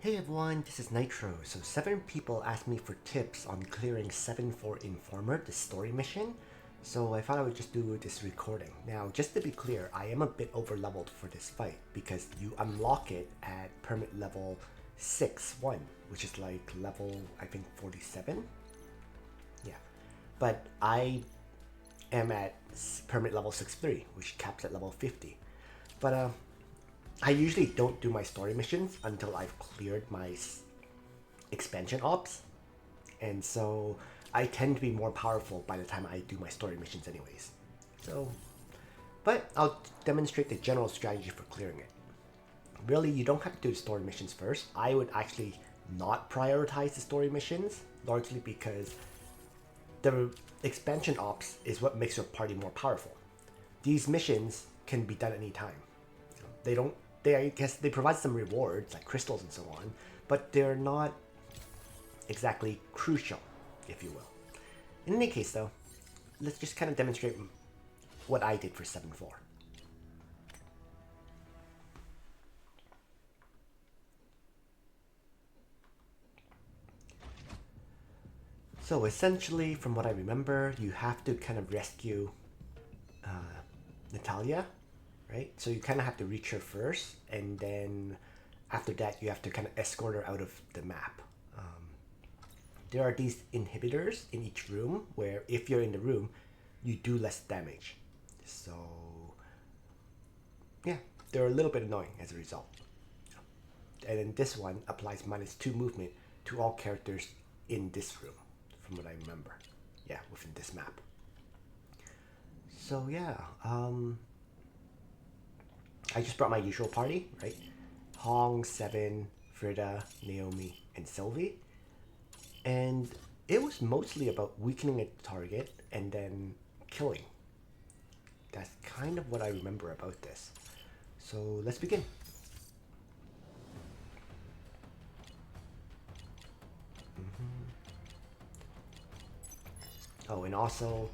Hey everyone, this is Nitro. So 7 people asked me for tips on clearing 7 for Informer, the story mission. So I thought I would just do this recording. Now, just to be clear, I am a bit over leveled for this fight because you unlock it at permit level 6-1, which is like level, I think, 47. Yeah. But I am at permit level 6-3, which caps at level 50. But I usually don't do my story missions until I've cleared my expansion ops, and so I tend to be more powerful by the time I do my story missions anyways. So, but I'll demonstrate the general strategy for clearing it. Really, you don't have to do the story missions first. I would actually not prioritize the story missions, largely because the expansion ops is what makes your party more powerful. These missions can be done anytime. I guess they provide some rewards like crystals and so on, but they're not exactly crucial, if you will. In any case though, let's just kind of demonstrate what I did for 7-4. So essentially, from what I remember, you have to kind of rescue Natalia, right? So you kind of have to reach her first, and then after that you have to kind of escort her out of the map. There are these inhibitors in each room where if you're in the room, you do less damage. So yeah, they're a little bit annoying as a result. And then this one applies -2 movement to all characters in this room, from what I remember. Yeah, within this map. So yeah, I just brought my usual party, right? Hong, Seven, Frida, Naomi, and Sylvie. And it was mostly about weakening a target and then killing. That's kind of what I remember about this. So let's begin. Oh, and also,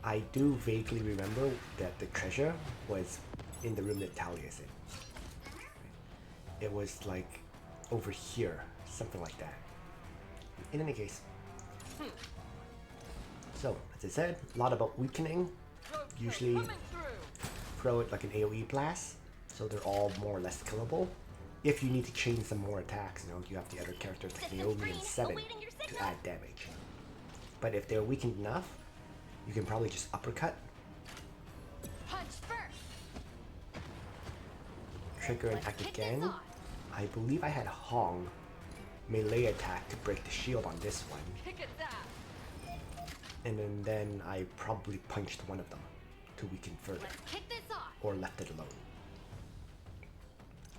I do vaguely remember that the treasure was in the room that Talia's in. It was like over here, something like that. In any case. So, as I said, a lot about weakening. Usually throw it like an AoE blast, so they're all more or less killable. If you need to chain some more attacks, you have the other characters like Naomi and Seven to add damage. But if they're weakened enough, you can probably just uppercut. Trigger and act again. I believe I had Hong melee attack to break the shield on this one. And then I probably punched one of them to weaken further. Or left it alone.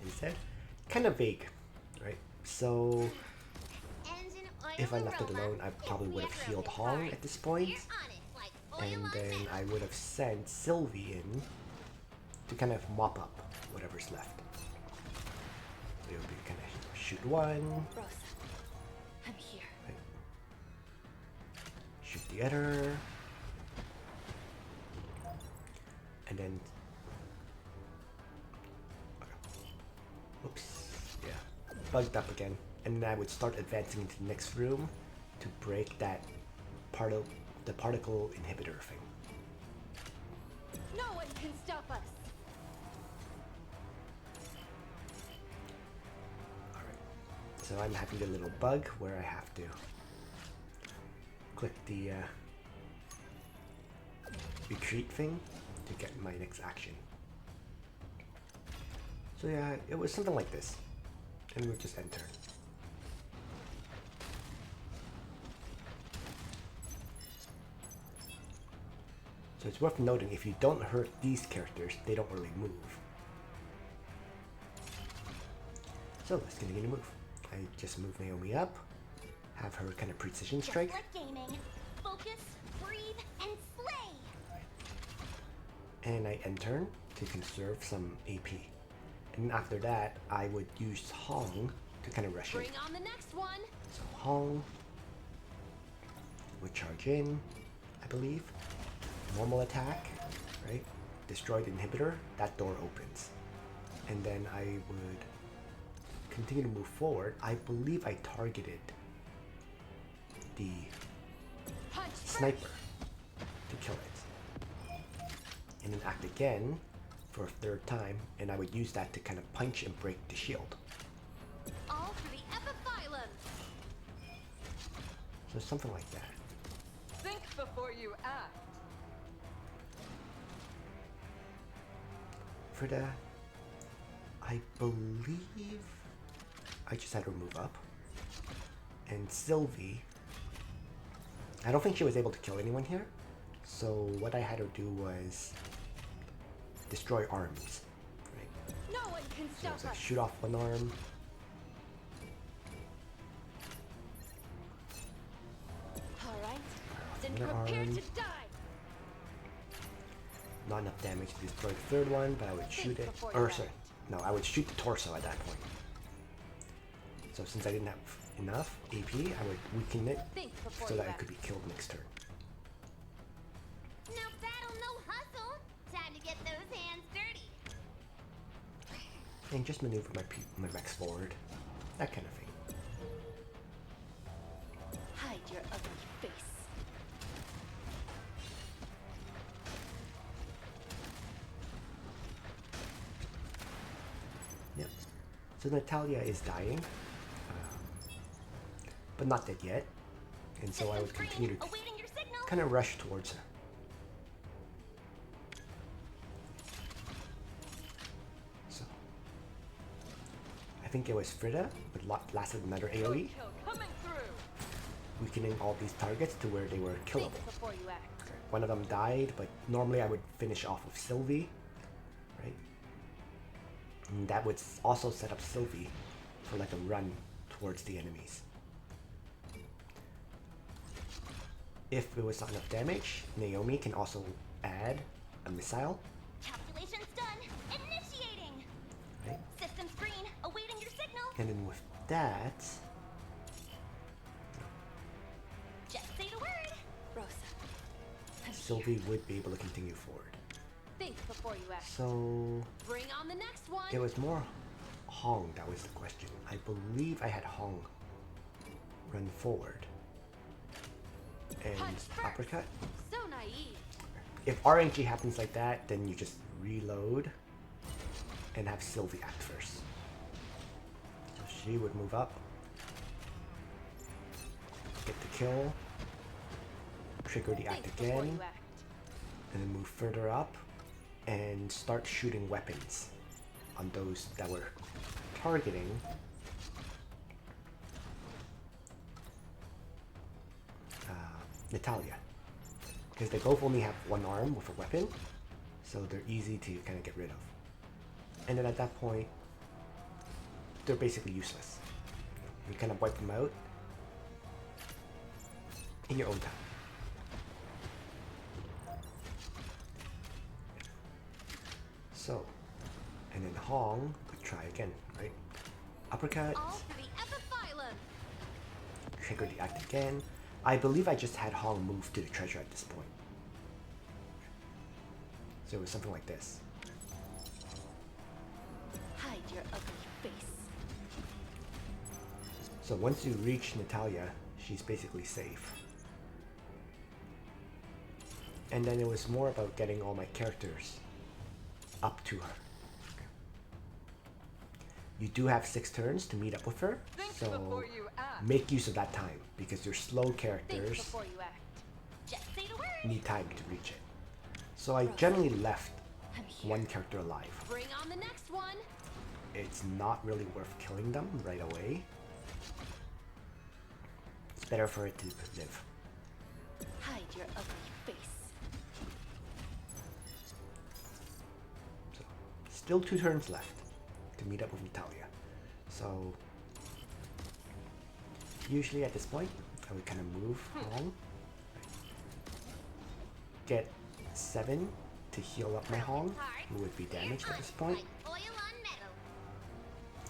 Instead, kind of vague, right? So if I left it alone, I probably would have healed Hong at this point. And then I would have sent Sylvie in to kind of mop up whatever's left. It would be kind of shoot one. I'm here. Right. Shoot the other. And then... Oops. Yeah. Bugged up again. And then I would start advancing into the next room to break that the particle inhibitor thing. No one can stop us. Alright. So I'm having a little bug where I have to click the retreat thing to get my next action. So yeah, it was something like this. And we'll just enter. So it's worth noting, if you don't hurt these characters, they don't really move. So let's continue to move. I just move Naomi up, have her kind of precision strike. Like gaming. Focus, breathe, and slay. And I end turn to conserve some AP. And after that, I would use Hong to kind of rush in. Bring on the next one. So Hong would charge in, I believe. Normal attack, right? Destroy the inhibitor, that door opens. And then I would continue to move forward, I believe I targeted the sniper to kill it. And then act again for a third time, and I would use that to kind of punch and break the shield. All for the epiphyllum. So something like that. Think before you act. Frida, I believe I just had her move up. And Sylvie, I don't think she was able to kill anyone here. So what I had her do was destroy arms. Right? No one can So stop it's like us. shoot off one arm. All right. Then Another prepare arm. to die. Not enough damage to destroy the third one, but I would shoot it. before you Or act. sorry, no, I would shoot the torso at that point. So since I didn't have enough AP, I would weaken it Think before so you that it act. could be killed next turn. No battle, no hustle. Time to get those hands dirty. And just maneuver my mechs forward. That kind of thing. Hide your ugly face. Yep. So Natalia is dying. But not dead yet. And so I would continue to Awaiting your signal. kind of rush towards her. So I think it was Frida with lasted another AoE, Kill coming through. weakening all these targets to where they were killable. Think before you act. One of them died, but normally I would finish off with Sylvie, right? And that would also set up Sylvie for like a run towards the enemies. If it was not enough damage, Naomi can also add a missile, Calculations done. Initiating. right? System screen. Awaiting your signal. And then with that, Just say the word. Rosa. I'm Sylvie here. would be able to continue forward. Think before you act. So Bring on the next one. it was more Hong that was the question. I believe I had Hong run forward and Punch first. uppercut. So naive. If RNG happens like that, then you just reload and have Sylvie act first. So she would move up, get the kill, trigger the act Think before again, you act. and then move further up and start shooting weapons on those that were targeting Natalia. Because they both only have one arm with a weapon, so they're easy to kind of get rid of. And then at that point, they're basically useless. You kind of wipe them out in your own time. So, and then Hong would try again, right? Uppercut, All for the epiphyllum. trigger the act again. I believe I just had Hong move to the treasure at this point. So it was something like this. Hide your ugly face. So once you reach Natalia, she's basically safe. And then it was more about getting all my characters up to her. You do have 6 turns to meet up with her, Think so before you act. make use of that time because your slow Think characters before you act. Just say the word. need time to reach it. So I generally left I'm here. one character alive. Bring on the next one. It's not really worth killing them right away. It's better for it to live. Hide your ugly face. So, still 2 turns left to meet up with Natalia. So, usually at this point, I would kind of move along. Get 7 to heal up my Hong, who would be damaged at this point. Like oil on metal.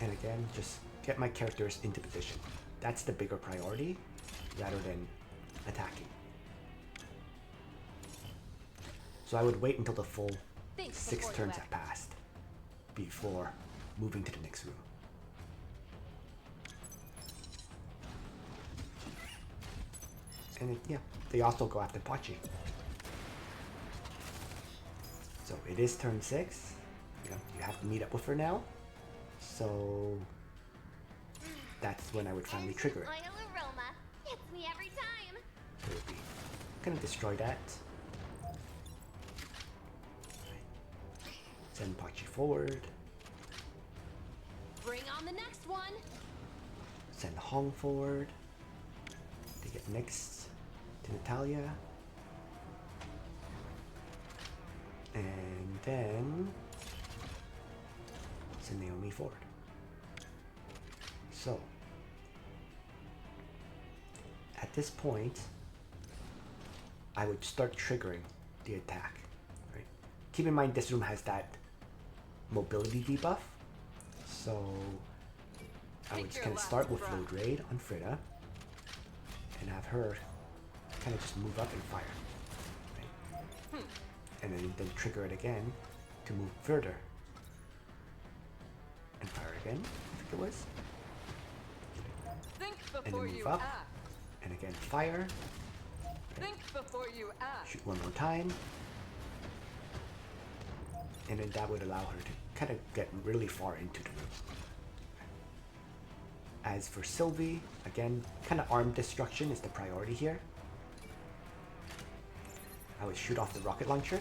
And again, just get my characters into position. That's the bigger priority, rather than attacking. So I would wait until the full Think 6 before you turns act. have passed before moving to the next room. And yeah, they also go after Pachi. So it is turn 6. You know, you have to meet up with her now. So that's when I would finally trigger it. Oil aroma gets me every time. So we'll be gonna destroy that. Send Pachi forward. Bring on the next one. Send Hong forward to get next to Natalia. And then send Naomi forward. So at this point, I would start triggering the attack. Right? Keep in mind this room has that mobility debuff, so I would kind of start with Load Raid on Frida and have her kind of just move up and fire. Right? And then trigger it again to move further. And fire again, I think it was. Think And then before move you up. act. And again, fire. Think before you act. Shoot one more time. And then that would allow her to kind of get really far into the room. As for Sylvie, again, kind of arm destruction is the priority here. I would shoot off the rocket launcher.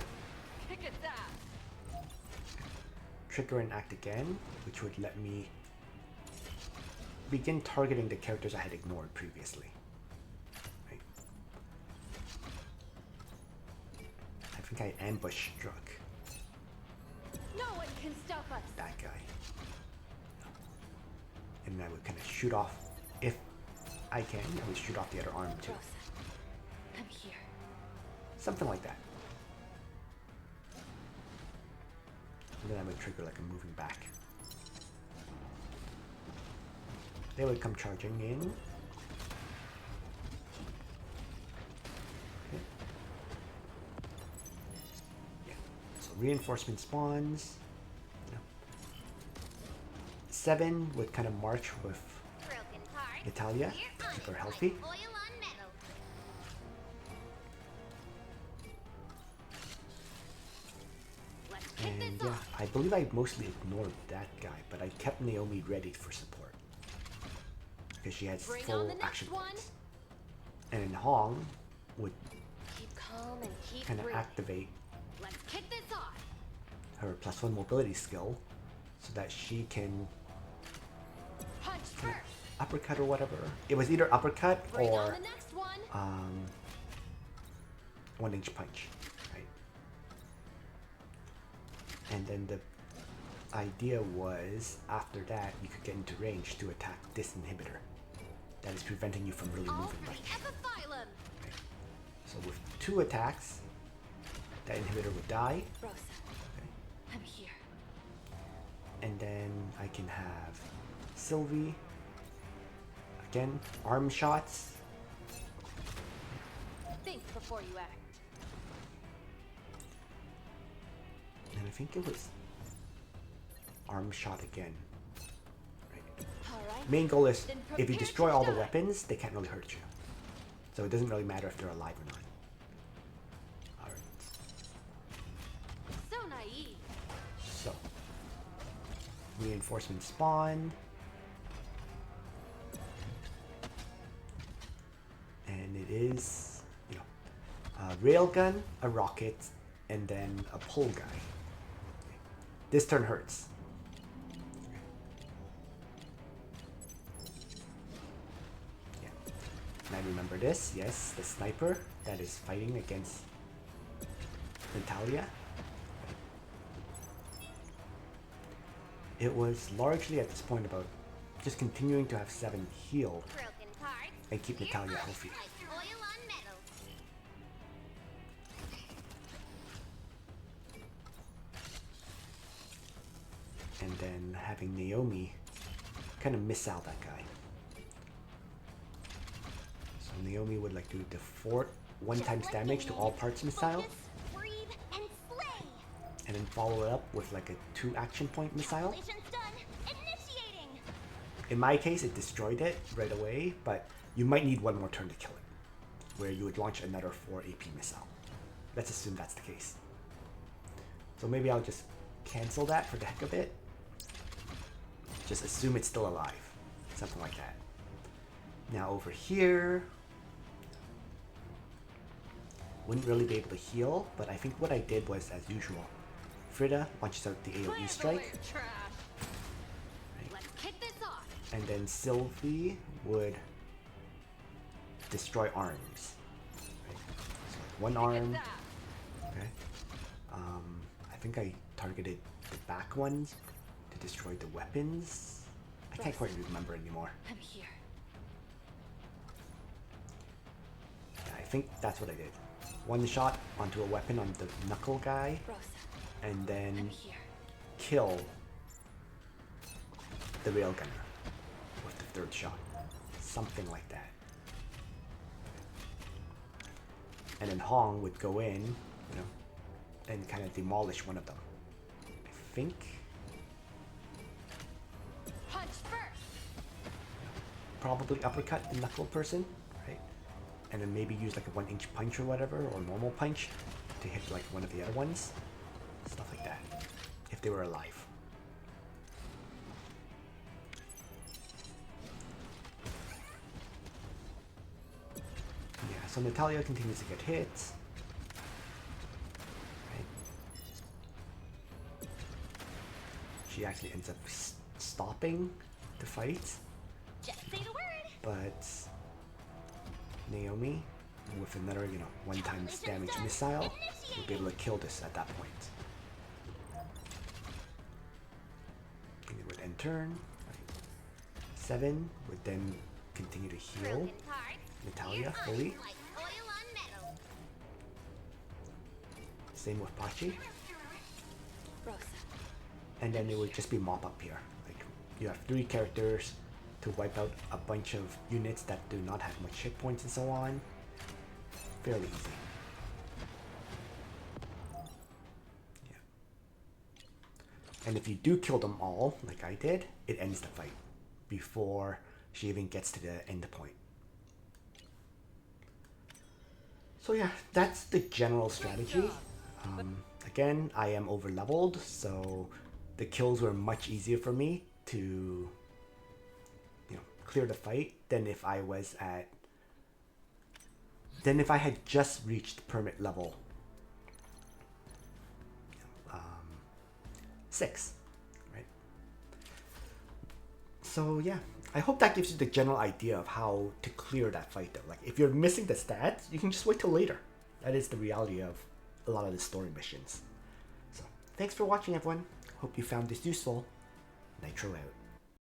Kick its ass. Trigger and act again, which would let me begin targeting the characters I had ignored previously. Right. I think I ambush struck No one can stop us. that guy. And I would kind of shoot off, if I can, I would shoot off the other arm too. Rosa, come here. Something like that. And then I would trigger like a moving back. They would come charging in. Okay. Yeah. So reinforcement spawns. Yeah. 7 would kind of march with Broken parts. Natalia, We're on keep her it healthy. like oil on metal. Let's kick And this yeah, off. I believe I mostly ignored that guy, but I kept Naomi ready for support. Because she has Bring on full the next action one. points. And then Hong would Keep calm and keep kind of breathing. activate Let's kick this off. her +1 mobility skill so that she can Punch kind first. of uppercut or whatever. It was either uppercut Bring on or the next one. 1-inch punch, right? And then the idea was after that you could get into range to attack this inhibitor that is preventing you from really All moving for much. the epiphyllum. Right? So with 2 attacks, that inhibitor would die. Rosa, Okay? I'm here. And then I can have Sylvie. Again, arm shots. Think before you act. And I think it was arm shot again. Right. All right. Main goal is Then if you prepare destroy to all the die. weapons, they can't really hurt you. So it doesn't really matter if they're alive or not. Alright. So naive. So reinforcement spawn. And it is, you know, a railgun, a rocket, and then a pull guy. This turn hurts. Yeah. And I remember this, yes, the sniper that is fighting against Natalia. It was largely at this point about just continuing to have 7 heal Broken parts. and keep We're Natalia on it healthy. like oil on metal. And then having Naomi kind of miss out that guy. So Naomi would like do the 4 1 times Just like damage to you all needed. parts missile, Focus, breathe, and slay. and then follow it up with like a 2 action point missile. Calculations done. Initiating. In my case, it destroyed it right away, but you might need one more turn to kill it. where you would launch another 4 AP missile. Let's assume that's the case. So maybe I'll just cancel that for the heck of it. Just assume it's still alive. Something like that. Now over here, wouldn't really be able to heal, but I think what I did was, as usual, Frida launches out the AoE strike, Let's kick this off. and then Sylvie would destroy arms. Right? So like one arm. Okay. I think I targeted the back ones to destroy the weapons. I can't quite remember anymore. I'm here. Yeah, I think that's what I did. One shot onto a weapon on the knuckle guy, Rosa, and then I'm here. kill the railgunner with the third shot. Something like that. And then Hong would go in, you know, and kind of demolish one of them. I think. Punch first. Probably uppercut the knuckle person, right? And then maybe use like a 1-inch punch or whatever, or normal punch to hit like one of the other ones. Stuff like that. If they were alive. Yeah, so Natalia continues to get hit. Right. She actually ends up stopping the fight. Just say the word. But Naomi, with another, you know, 1-time damage missile, will be able to kill this at that point. And it would end turn. Right. 7 would then continue to heal Broken parts. Natalia They're fully. like oil on metal. Same with Pachi. Rosa. And then it would just be mop up here. Like, you have 3 characters to wipe out a bunch of units that do not have much hit points and so on. Fairly easy. Yeah. And if you do kill them all, like I did, it ends the fight before she even gets to the end point. So yeah, that's the general strategy. Again, I am over leveled, so the kills were much easier for me to, you know, clear the fight than if I was at, than if I had just reached permit level 6, right? So yeah, I hope that gives you the general idea of how to clear that fight though. Like, if you're missing the stats, you can just wait till later. That is the reality of a lot of the story missions. So, thanks for watching everyone. Hope you found this useful. Nitro out.